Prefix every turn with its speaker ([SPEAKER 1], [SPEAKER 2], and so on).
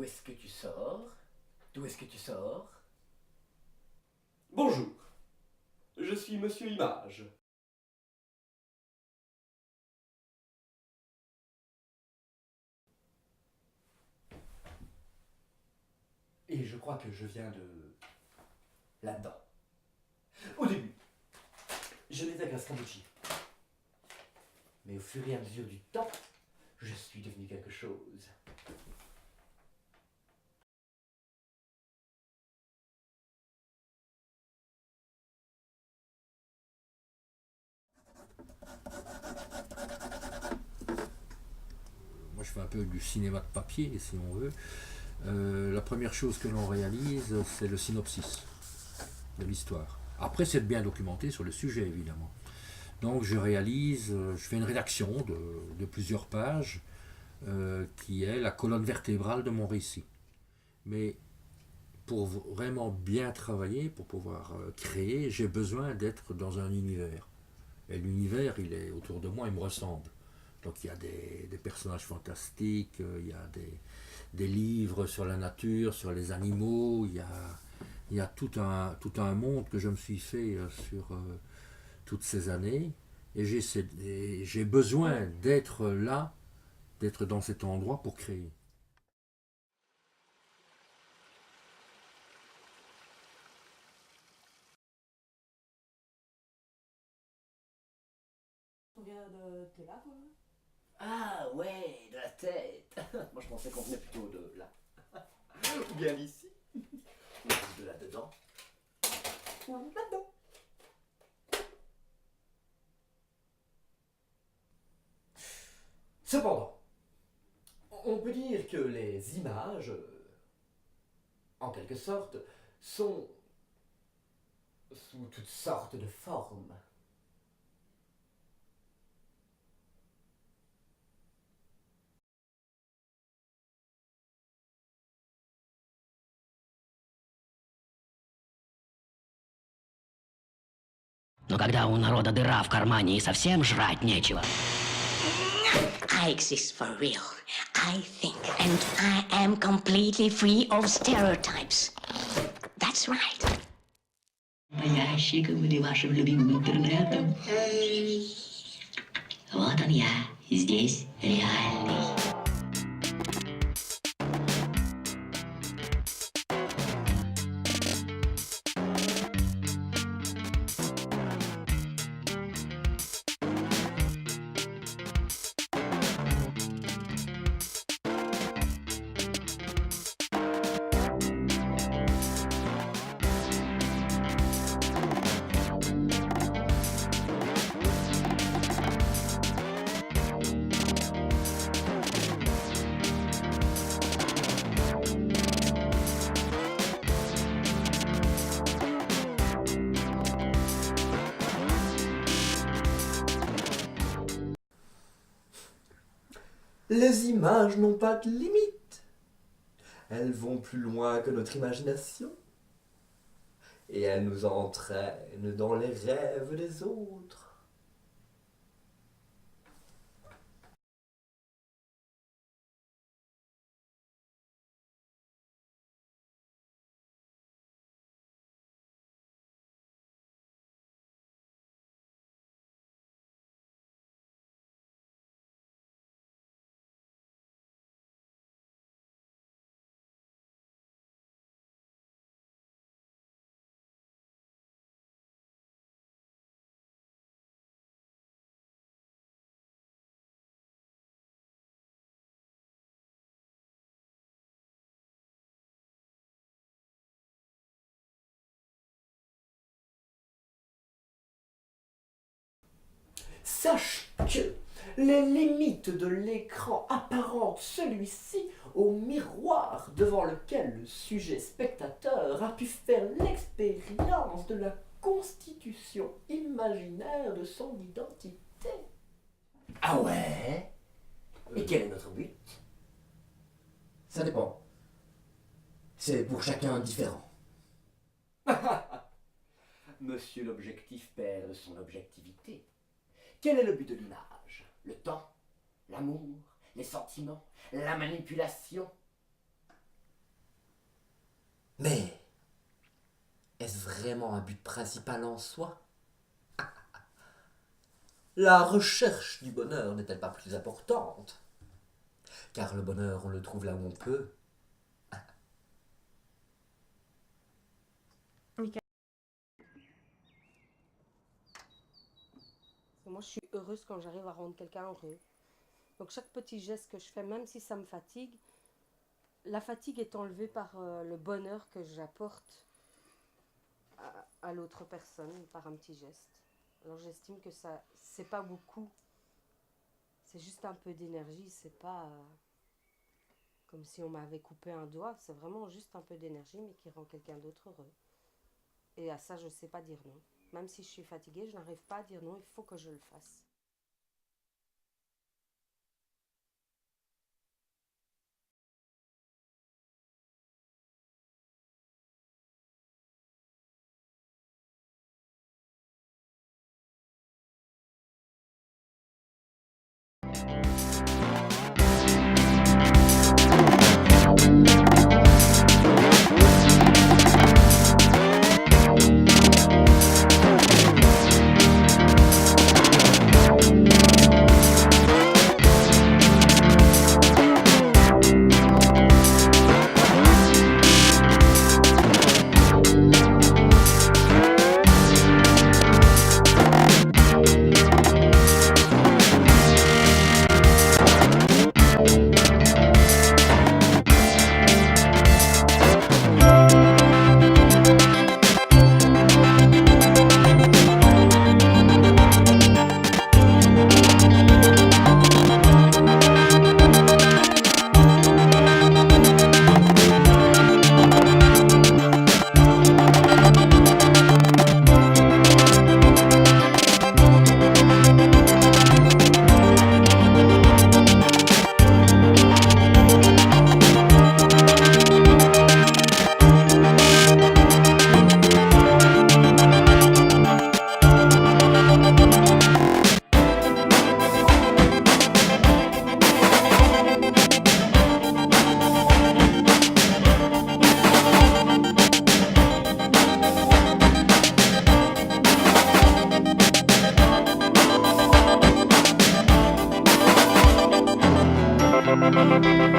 [SPEAKER 1] est-ce que tu sors? D'où est-ce que tu sors?
[SPEAKER 2] Bonjour, je suis Monsieur Image.
[SPEAKER 1] Et je crois que je viens de... là-dedans. Au début, je n'étais qu'un Scaramucci. Mais au fur et à mesure du temps, je suis devenu quelque chose.
[SPEAKER 3] Moi, je fais un peu du cinéma de papier, si on veut. La première chose que l'on réalise, c'est le synopsis de l'histoire. Après, c'est de bien documenté sur le sujet, évidemment. Donc, je réalise, je fais une rédaction de plusieurs pages, qui est la colonne vertébrale de mon récit. Mais pour vraiment bien travailler, pour pouvoir créer, j'ai besoin d'être dans un univers. Et l'univers, il est autour de moi, il me ressemble. Donc il y a des personnages fantastiques, il y a des livres sur la nature, sur les animaux, il y a tout un monde que je me suis fait sur toutes ces années. Et j'ai besoin d'être là, d'être dans cet endroit pour créer.
[SPEAKER 4] On vient de là, quoi.
[SPEAKER 1] Ah ouais, de la tête. Moi je pensais qu'on venait plutôt de là. Ou bien d'ici. Ou de là-dedans.
[SPEAKER 4] Non, là-dedans.
[SPEAKER 1] Cependant, on peut dire que les images, en quelque sorte, sont sous toutes sortes de formes.
[SPEAKER 5] Но когда у народа дыра в кармане и совсем жрать нечего.
[SPEAKER 6] I exist for real. I think. And I am completely free of stereotypes. That's right.
[SPEAKER 5] Ящиком или вашим любимым интернетом. Вот он я, здесь реальный.
[SPEAKER 1] Les images n'ont pas de limite. Elles vont plus loin que notre imagination. Et elles nous entraînent dans les rêves des autres. Sache que les limites de l'écran apparentent celui-ci au miroir devant lequel le sujet spectateur a pu faire l'expérience de la constitution imaginaire de son identité. Ah ouais? Et quel est notre but?
[SPEAKER 7] Ça dépend. C'est pour chacun différent.
[SPEAKER 1] Monsieur l'objectif perd de son objectivité. Quel est le but de l'image? Le temps? L'amour? Les sentiments? La manipulation?
[SPEAKER 7] Mais est-ce vraiment un but principal en soi? La recherche du bonheur n'est-elle pas plus importante? Car le bonheur, on le trouve là où on peut.
[SPEAKER 8] Moi, je suis heureuse quand j'arrive à rendre quelqu'un heureux. Donc chaque petit geste que je fais, même si ça me fatigue, la fatigue est enlevée par le bonheur que j'apporte à l'autre personne par un petit geste. Alors j'estime que ça, c'est pas beaucoup. C'est juste un peu d'énergie, c'est pas comme si on m'avait coupé un doigt. C'est vraiment juste un peu d'énergie, mais qui rend quelqu'un d'autre heureux. Et à ça, je sais pas dire non. Même si je suis fatiguée, je n'arrive pas à dire non, il faut que je le fasse.
[SPEAKER 9] Thank you.